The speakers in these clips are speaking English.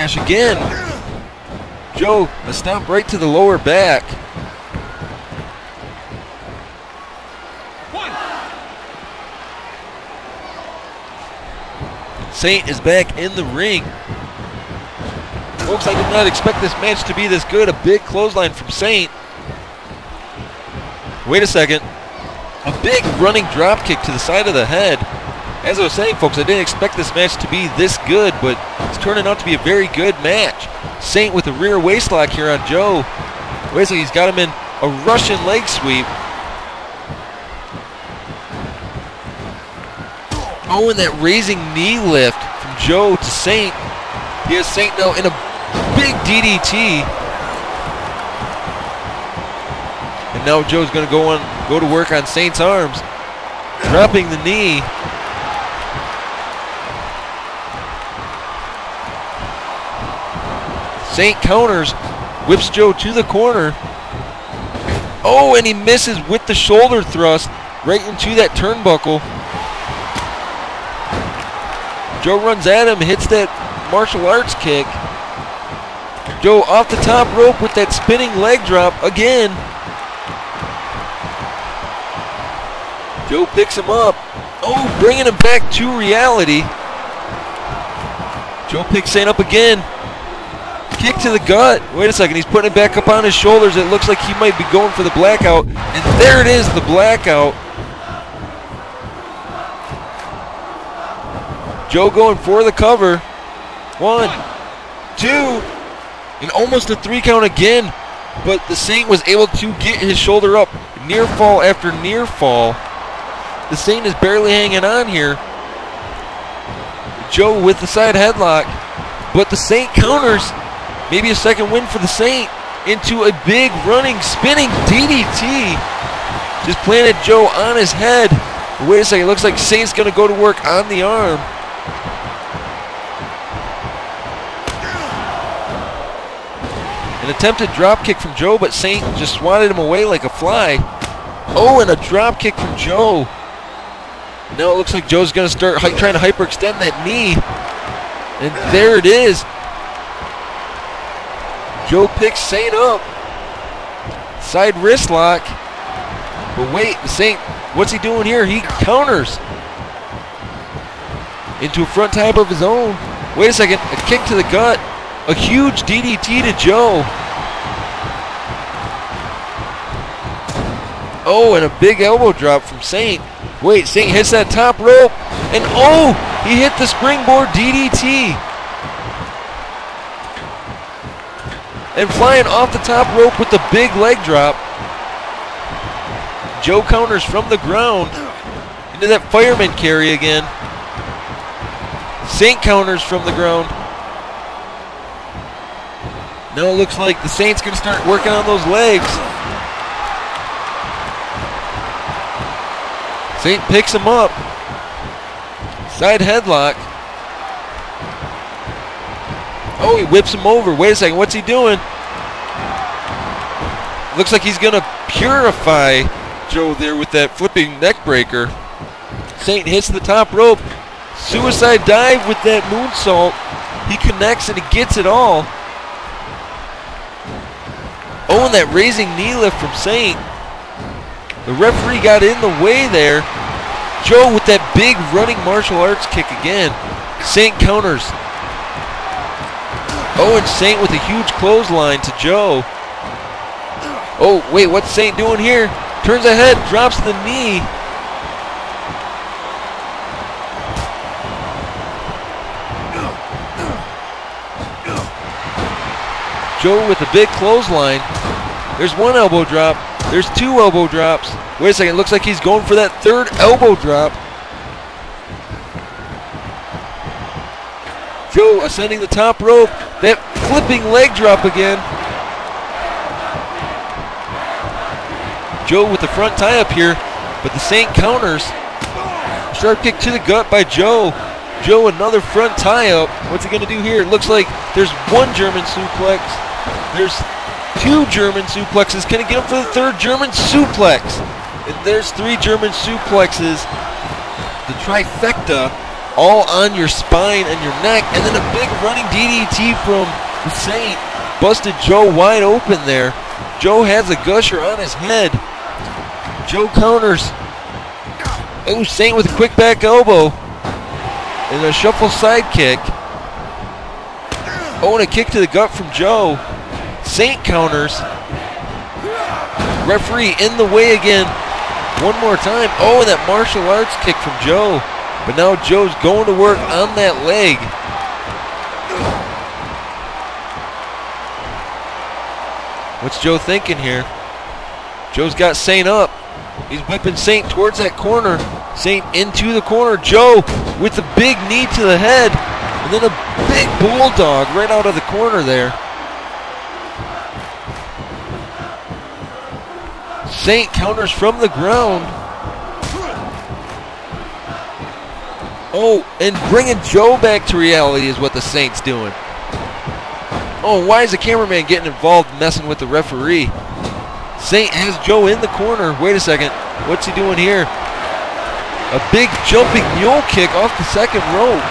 smash again. Joe, a stomp right to the lower back. Saint is back in the ring. Folks, I did not expect this match to be this good. A big clothesline from Saint. Wait a second. A big running drop kick to the side of the head. As I was saying, folks, I didn't expect this match to be this good, but it's turning out to be a very good match. Saint with a rear waistlock here on Joe. Wait a second, he's got him in a Russian leg sweep. Oh, and that raising knee lift from Joe to Saint. He has Saint now in a big DDT. And now Joe's going to go to work on Saint's arms. Dropping the knee. Saint counters, whips Joe to the corner. Oh, and he misses with the shoulder thrust right into that turnbuckle. Joe runs at him, hits that martial arts kick. Joe off the top rope with that spinning leg drop again. Joe picks him up. Oh, bringing him back to reality. Joe picks Saint up again. Kick to the gut. Wait a second, he's putting it back up on his shoulders. It looks like he might be going for the blackout. And there it is, the blackout. Joe going for the cover. 1, 2, and almost a 3 count again. But the Saint was able to get his shoulder up. Near fall after near fall. The Saint is barely hanging on here. Joe with the side headlock. But the Saint counters. Maybe a second win for the Saint. Into a big running, spinning DDT. Just planted Joe on his head. But wait a second, it looks like Saint's going to go to work on the arm. An attempted drop kick from Joe, but Saint just swatted him away like a fly. Oh, and a drop kick from Joe. Now it looks like Joe's going to start trying to hyperextend that knee. And there it is. Joe picks Saint up. Side wrist lock. But wait, the Saint, what's he doing here? He counters. Into a front type of his own. Wait a second, a kick to the gut. A huge DDT to Joe. Oh, and a big elbow drop from Saint. Wait, Saint hits that top rope. And oh, he hit the springboard DDT. And flying off the top rope with the big leg drop. Joe counters from the ground into that fireman carry again. Saint counters from the ground. Now it looks like the Saint's going to start working on those legs. Saint picks him up. Side headlock. Oh, he whips him over. Wait a second, what's he doing? Looks like he's going to purify Joe there with that flipping neck breaker. Saint hits the top rope. Suicide dive with that moonsault. He connects and he gets it all. Oh, and that raising knee lift from Saint. The referee got in the way there. Joe with that big running martial arts kick again. Saint counters. Oh, and Saint with a huge clothesline to Joe. Oh, wait, what's Saint doing here? Turns ahead, drops the knee. Joe with a big clothesline. There's one elbow drop. There's 2 elbow drops. Wait a second, looks like he's going for that 3rd elbow drop. Joe ascending the top rope. That flipping leg drop again. Joe with the front tie up here, but the Saint counters. Sharp kick to the gut by Joe. Joe another front tie up. What's he going to do here? It looks like there's 1 German suplex. There's 2 German suplexes. Can he get him for the 3rd German suplex? And there's 3 German suplexes. The trifecta all on your spine and your neck, and then a big running DDT from the Saint. Busted Joe wide open there. Joe has a gusher on his head. Joe counters. Oh, Saint with a quick back elbow. And a shuffle side kick. Oh, and a kick to the gut from Joe. Saint counters. Referee in the way again. One more time. Oh, and that martial arts kick from Joe. But now Joe's going to work on that leg. What's Joe thinking here? Joe's got Saint up. He's whipping Saint towards that corner. Saint into the corner. Joe with the big knee to the head. And then a big bulldog right out of the corner there. Saint counters from the ground. Oh, and bringing Joe back to reality is what the Saint's doing. Oh, why is the cameraman getting involved messing with the referee? Saint has Joe in the corner. Wait a second. What's he doing here? A big jumping mule kick off the second rope.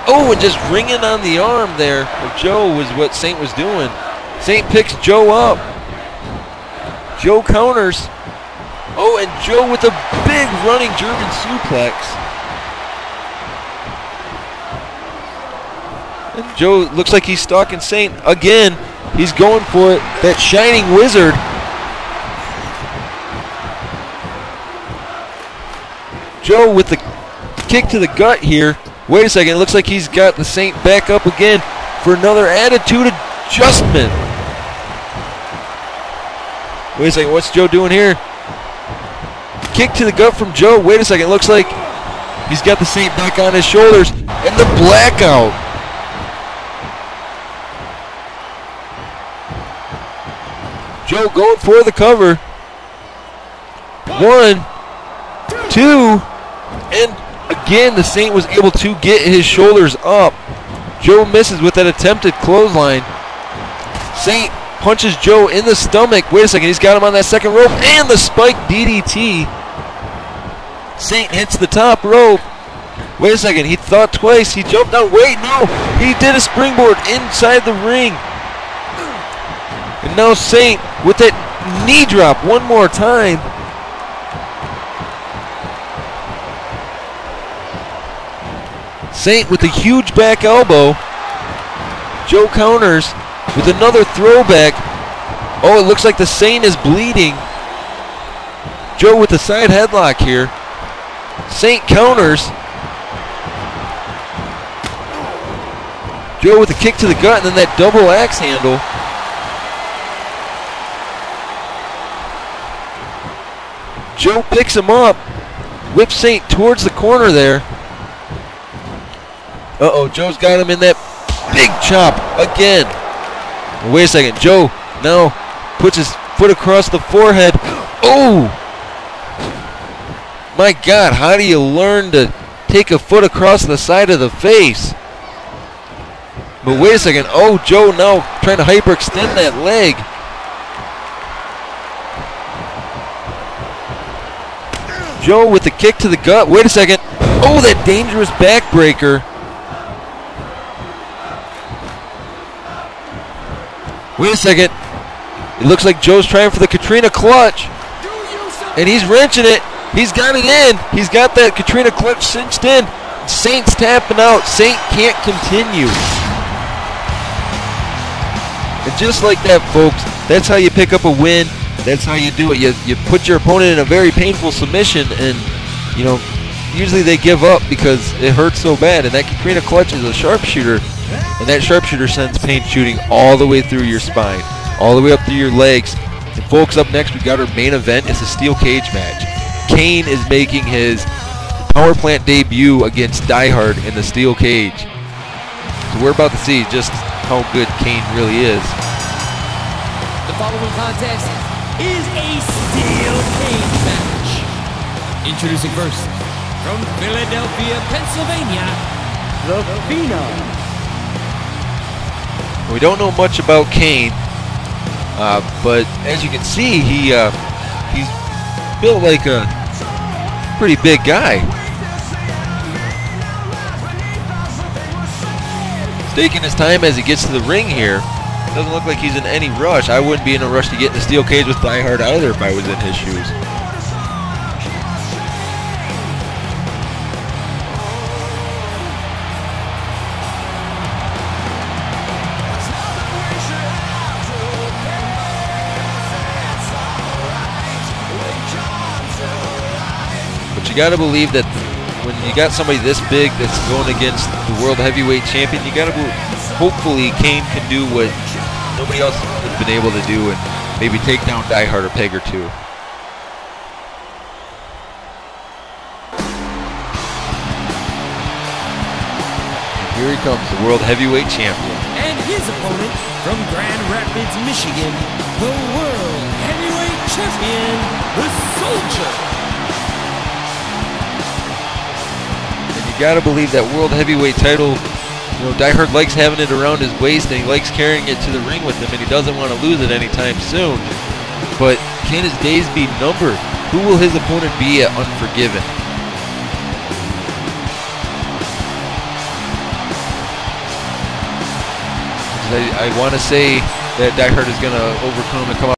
Oh, and just ringing on the arm there of Joe was what Saint was doing. Saint picks Joe up. Joe counters. Oh, and Joe with a big running German suplex. And Joe looks like he's stalking Saint again. He's going for it. That shining wizard. Joe with the kick to the gut here. Wait a second. It looks like he's got the Saint back up again for another attitude adjustment. Wait a second. What's Joe doing here? Kick to the gut from Joe. Wait a second. It looks like he's got the Saint back on his shoulders. And the blackout. Joe going for the cover. 1, 2, and again the Saint was able to get his shoulders up. Joe misses with that attempted clothesline. Saint punches Joe in the stomach. Wait a second, he's got him on that second rope and the spike DDT. Saint hits the top rope. Wait a second, he thought twice. He jumped out. Wait, no, he did a springboard inside the ring. And now Saint with that knee drop one more time. Saint with a huge back elbow. Joe counters with another throwback. Oh, it looks like the Saint is bleeding. Joe with the side headlock here. Saint counters. Joe with a kick to the gut and then that double axe handle. Joe picks him up, whips Saint towards the corner there. Uh-oh, Joe's got him in that big chop again. Wait a second, Joe now puts his foot across the forehead. Oh! My God, how do you learn to take a foot across the side of the face? But wait a second, oh, Joe now trying to hyperextend that leg. Joe with the kick to the gut. Wait a second. Oh, that dangerous backbreaker. Wait a second. It looks like Joe's trying for the Katrina clutch. And he's wrenching it. He's got it in. He's got that Katrina clutch cinched in. Saint's tapping out. Saint can't continue. And just like that, folks, that's how you pick up a win. That's how you do it. You put your opponent in a very painful submission, and you know usually they give up because it hurts so bad. And that Katrina clutch is a sharpshooter, and that sharpshooter sends pain shooting all the way through your spine, all the way up through your legs. And folks, up next we got our main event. It's a steel cage match. Kane is making his power plant debut against Die Hard in the steel cage. So we're about to see just how good Kane really is. The following contest is a steel cage match. Introducing first, from Philadelphia, Pennsylvania, the Phenom. We don't know much about Kane, but as you can see, he's built like a pretty big guy. He's taking his time as he gets to the ring here. Doesn't look like he's in any rush. I wouldn't be in a rush to get in the steel cage with Die Hard either if I was in his shoes. But you got to believe that when you got somebody this big that's going against the World Heavyweight Champion, you got to hopefully Kane can do what nobody else has been able to do and maybe take down Die Hard a peg or two. Here he comes, the World Heavyweight Champion. And his opponent from Grand Rapids, Michigan, the World Heavyweight Champion, the Soldier. You gotta believe that World Heavyweight title, you know, Die Hard likes having it around his waist and he likes carrying it to the ring with him and he doesn't want to lose it anytime soon. But can his days be numbered? Who will his opponent be at Unforgiven? I want to say that Die Hard is going to overcome and come out